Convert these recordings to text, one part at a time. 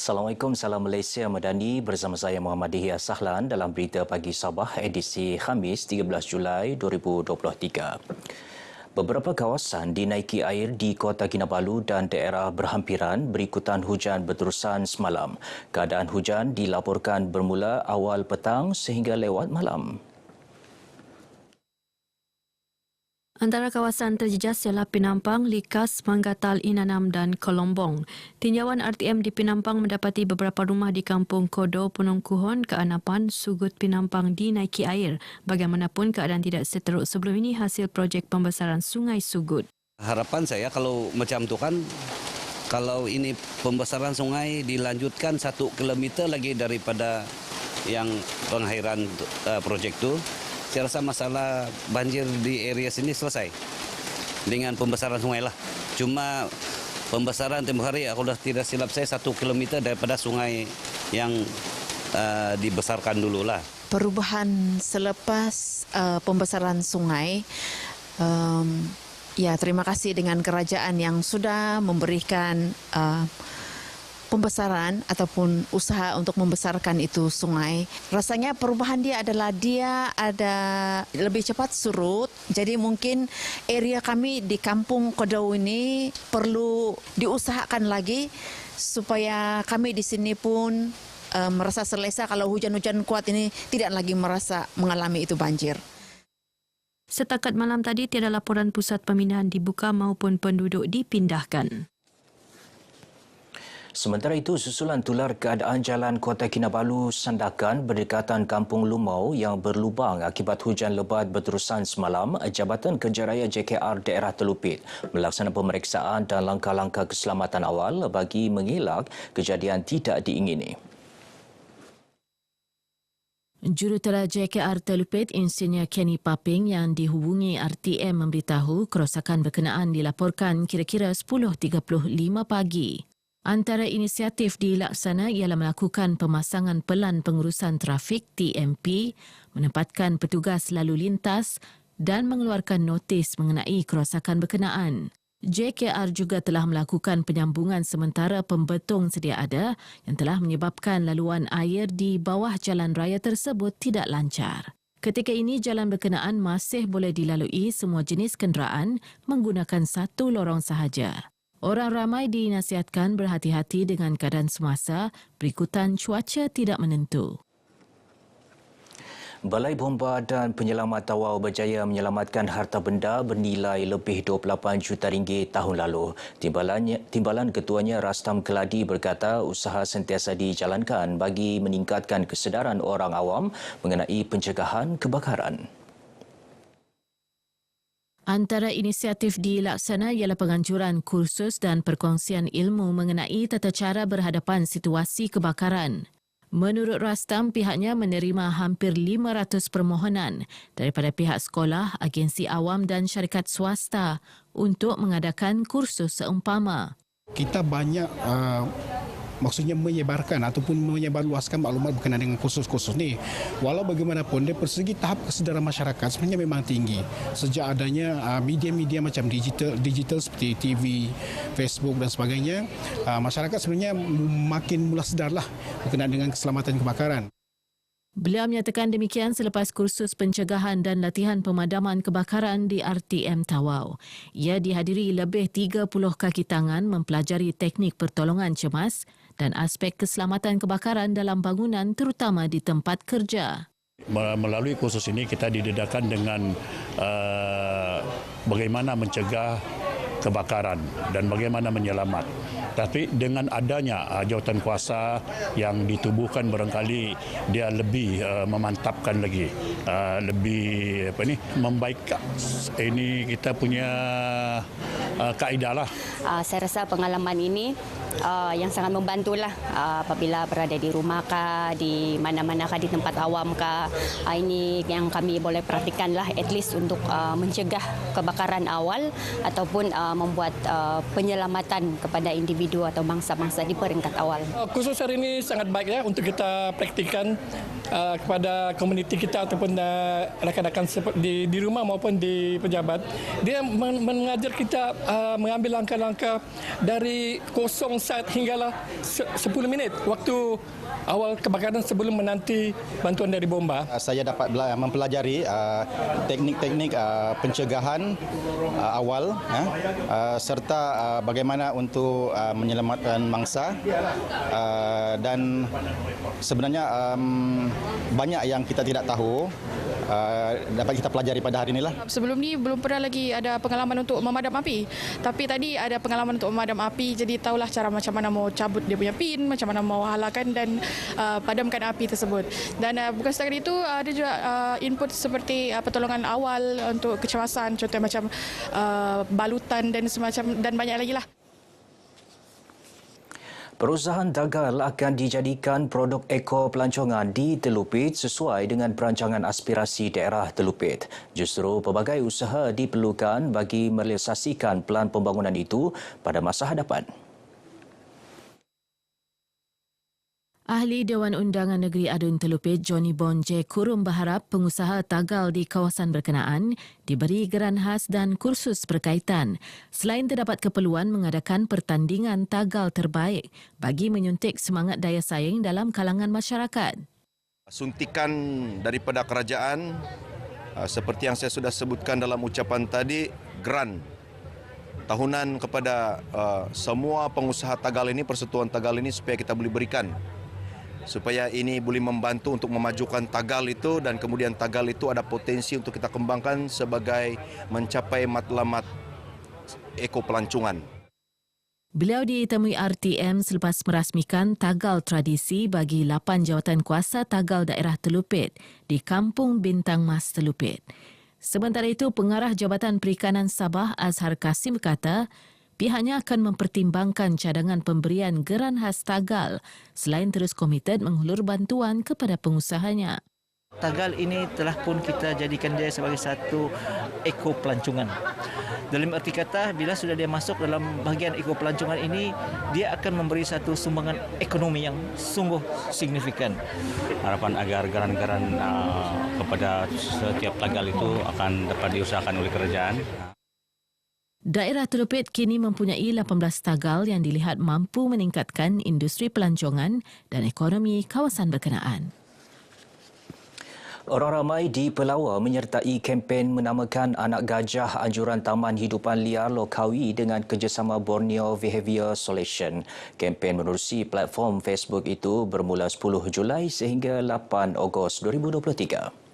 Assalamualaikum, salam Malaysia Madani bersama saya Muhammad Dihya Sahlan dalam Berita Pagi Sabah edisi Khamis 13 Julai 2023. Beberapa kawasan dinaiki air di Kota Kinabalu dan daerah berhampiran berikutan hujan berterusan semalam. Keadaan hujan dilaporkan bermula awal petang sehingga lewat malam. Antara kawasan terjejas ialah Penampang, Likas, Manggatal, Inanam dan Kolombong. Tinjauan RTM di Penampang mendapati beberapa rumah di Kampung Kodo, Penungkuhon, Keanapan, Sugut Penampang dinaiki air. Bagaimanapun keadaan tidak seteruk sebelum ini hasil projek pembesaran Sungai Sugut. Harapan saya kalau macam tu kan, kalau ini pembesaran sungai dilanjutkan 1 kilometer lagi daripada yang pengairan projek tu, saya rasa masalah banjir di area sini selesai dengan pembesaran sungai lah. Cuma pembesaran tempoh hari, aku dah tidak silap saya 1 kilometer daripada sungai yang dibesarkan dulu lah. Perubahan selepas pembesaran sungai, ya terima kasih dengan kerajaan yang sudah memberikan pembesaran ataupun usaha untuk membesarkan itu sungai. Rasanya perubahan dia adalah dia ada lebih cepat surut. Jadi mungkin area kami di Kampung Kodau ini perlu diusahakan lagi supaya kami di sini pun merasa selesa kalau hujan-hujan kuat ini tidak lagi merasa mengalami itu banjir. Setakat malam tadi tiada laporan pusat pemindahan dibuka maupun penduduk dipindahkan. Sementara itu, susulan tular keadaan jalan Kota Kinabalu Sandakan berdekatan Kampung Lumau yang berlubang akibat hujan lebat berterusan semalam, Jabatan Kerjaya JKR Daerah Telupit melaksanakan pemeriksaan dan langkah-langkah keselamatan awal bagi mengelak kejadian tidak diingini. Jurutera JKR Telupit Insinyur Kenny Paping yang dihubungi RTM memberitahu kerosakan berkenaan dilaporkan kira-kira 10.35 pagi. Antara inisiatif dilaksana ialah melakukan pemasangan pelan pengurusan trafik TMP, menempatkan petugas lalu lintas dan mengeluarkan notis mengenai kerosakan berkenaan. JKR juga telah melakukan penyambungan sementara pembetung sedia ada yang telah menyebabkan laluan air di bawah jalan raya tersebut tidak lancar. Ketika ini, jalan berkenaan masih boleh dilalui semua jenis kenderaan menggunakan satu lorong sahaja. Orang ramai dinasihatkan berhati-hati dengan keadaan semasa berikutan cuaca tidak menentu. Balai Bomba dan Penyelamat Tawau berjaya menyelamatkan harta benda bernilai lebih 28 juta ringgit tahun lalu. Timbalan Ketuanya Rastam Keladi berkata usaha sentiasa dijalankan bagi meningkatkan kesedaran orang awam mengenai pencegahan kebakaran. Antara inisiatif dilaksana ialah penganjuran kursus dan perkongsian ilmu mengenai tata cara berhadapan situasi kebakaran. Menurut Rastam, pihaknya menerima hampir 500 permohonan daripada pihak sekolah, agensi awam dan syarikat swasta untuk mengadakan kursus seumpama. Kita banyak maksudnya menyebarkan ataupun menyebarluaskan maklumat berkenaan dengan kursus-kursus ni. Walau bagaimanapun, dari segi tahap kesedaran masyarakat sebenarnya memang tinggi. Sejak adanya media-media macam digital seperti TV, Facebook dan sebagainya, masyarakat sebenarnya makin mula sedarlah berkenaan dengan keselamatan kebakaran. Beliau menyatakan demikian selepas kursus pencegahan dan latihan pemadaman kebakaran di RTM Tawau. Ia dihadiri lebih 30 kaki tangan mempelajari teknik pertolongan cemas dan aspek keselamatan kebakaran dalam bangunan terutama di tempat kerja. Melalui kursus ini kita didedahkan dengan bagaimana mencegah kebakaran dan bagaimana menyelamat. Tapi dengan adanya jawatan kuasa yang ditubuhkan, barangkali dia lebih memantapkan lagi, lebih membaikkan ini kita punya kaedah lah. Saya rasa pengalaman ini yang sangat membantulah apabila berada di rumah kah, di mana-mana kah, di tempat awam kah. Ini yang kami boleh perhatikanlah at least untuk mencegah kebakaran awal ataupun membuat penyelamatan kepada individu atau bangsa-bangsa di peringkat awal. Kursus hari ini sangat baik ya untuk kita praktikan kepada komuniti kita ataupun rakan-rakan di rumah maupun di pejabat. Dia mengajar kita mengambil langkah-langkah dari kosong saat hinggalah 10 minit waktu awal kebakaran sebelum menanti bantuan dari bomba. Saya dapat mempelajari teknik-teknik pencegahan awal serta bagaimana untuk menyelamatkan mangsa dan sebenarnya banyak yang kita tidak tahu dapat kita pelajari pada hari inilah. Sebelum ni belum pernah lagi ada pengalaman untuk memadam api. Tapi tadi ada pengalaman untuk memadam api, jadi tahulah cara macam mana mau cabut dia punya pin, macam mana mau halakan dan padamkan api tersebut. Dan bukan setakat itu, ada juga input seperti pertolongan awal untuk kecemasan, contohnya macam balutan dan semacam dan banyak lagi lah. Perusahaan Tagal akan dijadikan produk eko pelancongan di Telupit sesuai dengan perancangan aspirasi daerah Telupit. Justru pelbagai usaha diperlukan bagi merealisasikan pelan pembangunan itu pada masa hadapan. Ahli Dewan Undangan Negeri Adun Telupit Johnny Bon J. Kurum berharap pengusaha Tagal di kawasan berkenaan diberi geran khas dan kursus berkaitan selain terdapat keperluan mengadakan pertandingan Tagal terbaik bagi menyuntik semangat daya saing dalam kalangan masyarakat. Suntikan daripada kerajaan seperti yang saya sudah sebutkan dalam ucapan tadi, grant tahunan kepada semua pengusaha Tagal ini, persatuan Tagal ini supaya kita boleh berikan. Supaya ini boleh membantu untuk memajukan Tagal itu dan kemudian Tagal itu ada potensi untuk kita kembangkan sebagai mencapai matlamat eko pelancongan. Beliau ditemui RTM selepas merasmikan Tagal Tradisi bagi 8 jawatan kuasa Tagal daerah Telupit di Kampung Bintang Mas Telupit. Sementara itu, Pengarah Jabatan Perikanan Sabah Azhar Kasim berkata, pihaknya akan mempertimbangkan cadangan pemberian geran khas Tagal selain terus komited menghulur bantuan kepada pengusahanya. Tagal ini telah pun kita jadikan dia sebagai satu eko pelancongan. Dalam arti kata, bila sudah dia masuk dalam bahagian eko pelancongan ini, dia akan memberi satu sumbangan ekonomi yang sungguh signifikan. Harapan agar geran-geran kepada setiap Tagal itu akan dapat diusahakan oleh kerajaan. Daerah Telupit kini mempunyai 18 Tagal yang dilihat mampu meningkatkan industri pelancongan dan ekonomi kawasan berkenaan. Orang ramai di Pelawa menyertai kempen menamakan anak gajah anjuran Taman Hidupan Liar Lokawi dengan kerjasama Borneo Behaviour Solution. Kempen menerusi platform Facebook itu bermula 10 Julai sehingga 8 Ogos 2023.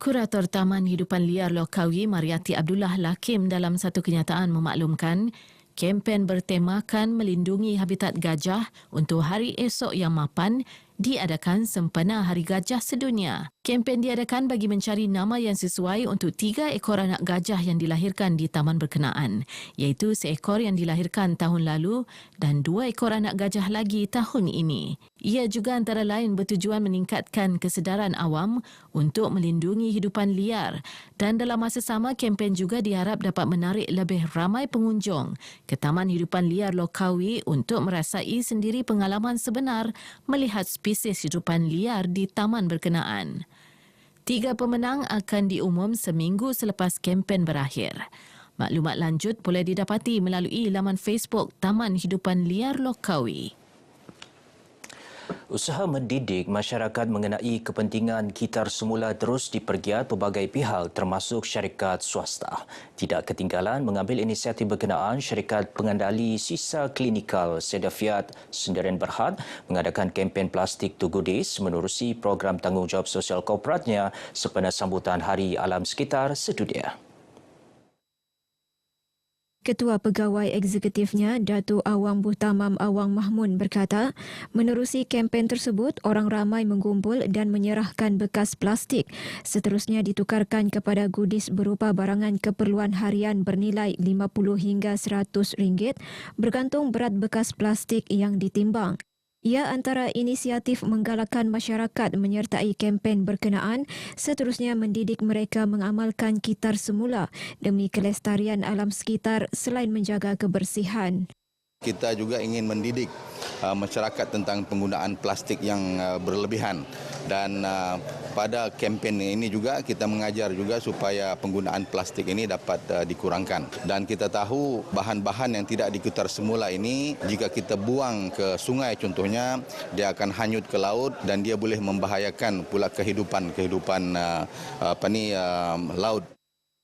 Kurator Taman Hidupan Liar Lokawi Mariati Abdullah Lakim dalam satu kenyataan memaklumkan kempen bertemakan melindungi habitat gajah untuk hari esok yang mapan diadakan sempena Hari Gajah Sedunia. Kempen diadakan bagi mencari nama yang sesuai untuk 3 ekor anak gajah yang dilahirkan di taman berkenaan, iaitu seekor yang dilahirkan tahun lalu dan 2 ekor anak gajah lagi tahun ini. Ia juga antara lain bertujuan meningkatkan kesedaran awam untuk melindungi hidupan liar dan dalam masa sama kempen juga diharap dapat menarik lebih ramai pengunjung ke Taman Hidupan Liar Lokawi untuk merasai sendiri pengalaman sebenar melihat spesies hidupan liar di taman berkenaan. 3 pemenang akan diumum seminggu selepas kempen berakhir. Maklumat lanjut boleh didapati melalui laman Facebook Taman Hidupan Liar Lokawi. Usaha mendidik masyarakat mengenai kepentingan kitar semula terus dipergiat pelbagai pihak termasuk syarikat swasta. Tidak ketinggalan mengambil inisiatif berkenaan, syarikat pengendali sisa klinikal Sedafiat Sendirian Berhad mengadakan kempen plastik to goodies menerusi program tanggungjawab sosial korporatnya sempena sambutan Hari Alam Sekitar sedunia. Ketua Pegawai Eksekutifnya, Datuk Awang Buhtamam Awang Mahmun berkata, menerusi kempen tersebut, orang ramai mengumpul dan menyerahkan bekas plastik. Seterusnya ditukarkan kepada goodies berupa barangan keperluan harian bernilai RM50 hingga RM100 bergantung berat bekas plastik yang ditimbang. Ia antara inisiatif menggalakkan masyarakat menyertai kempen berkenaan, seterusnya mendidik mereka mengamalkan kitar semula demi kelestarian alam sekitar selain menjaga kebersihan. Kita juga ingin mendidik masyarakat tentang penggunaan plastik yang berlebihan dan pada kempen ini juga kita mengajar juga supaya penggunaan plastik ini dapat dikurangkan. Dan kita tahu bahan-bahan yang tidak dikutar semula ini jika kita buang ke sungai contohnya dia akan hanyut ke laut dan dia boleh membahayakan pula kehidupan laut.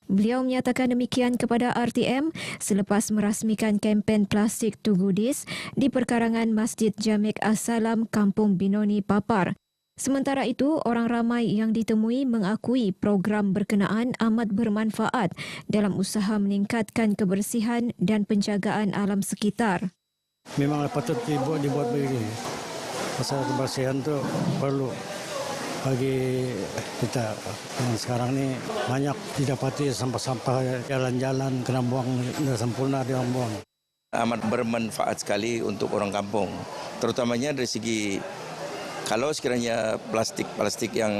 Beliau menyatakan demikian kepada RTM selepas merasmikan kempen Plastik to Goodies di perkarangan Masjid Jamek As-Salam, Kampung Binoni, Papar. Sementara itu, orang ramai yang ditemui mengakui program berkenaan amat bermanfaat dalam usaha meningkatkan kebersihan dan penjagaan alam sekitar. Memang patut dibuat begini. Pasal kebersihan itu perlu bagi kita. Sekarang ni banyak didapati sampah-sampah jalan-jalan kena buang tidak sempurna dia buang. Amat bermanfaat sekali untuk orang kampung, terutamanya dari segi kalau sekiranya plastik yang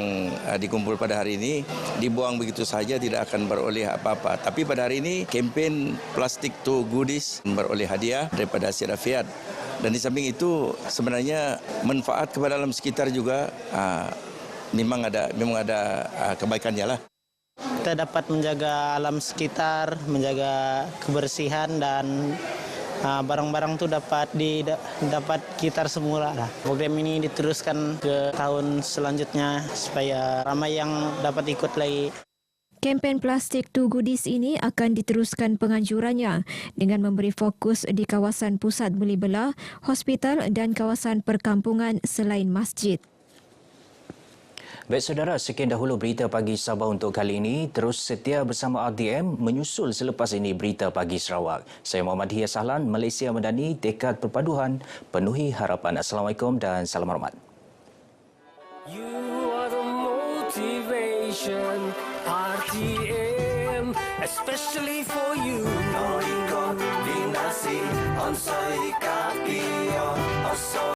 dikumpul pada hari ini dibuang begitu saja tidak akan beroleh apa-apa. Tapi pada hari ini kempen Plastik to Goodies beroleh hadiah daripada Sir Afiat. Dan di samping itu sebenarnya manfaat kepada alam sekitar juga memang ada kebaikannya lah. Kita dapat menjaga alam sekitar, menjaga kebersihan dan barang-barang itu dapat kitar semula lah. Program ini diteruskan ke tahun selanjutnya supaya ramai yang dapat ikut lagi. Kempen Plastik to Goodies ini akan diteruskan penganjurannya dengan memberi fokus di kawasan pusat beli belah, hospital dan kawasan perkampungan selain masjid. Baik saudara, sekian dahulu berita pagi Sabah untuk kali ini. Terus setia bersama RTM menyusul selepas ini berita pagi Sarawak. Saya Muhammad Hia Sahlan, Malaysia Madani, tekad perpaduan, penuhi harapan. Assalamualaikum dan salam hormat. You are the motivation, RTM, especially for you. Knowing God, dinasi, on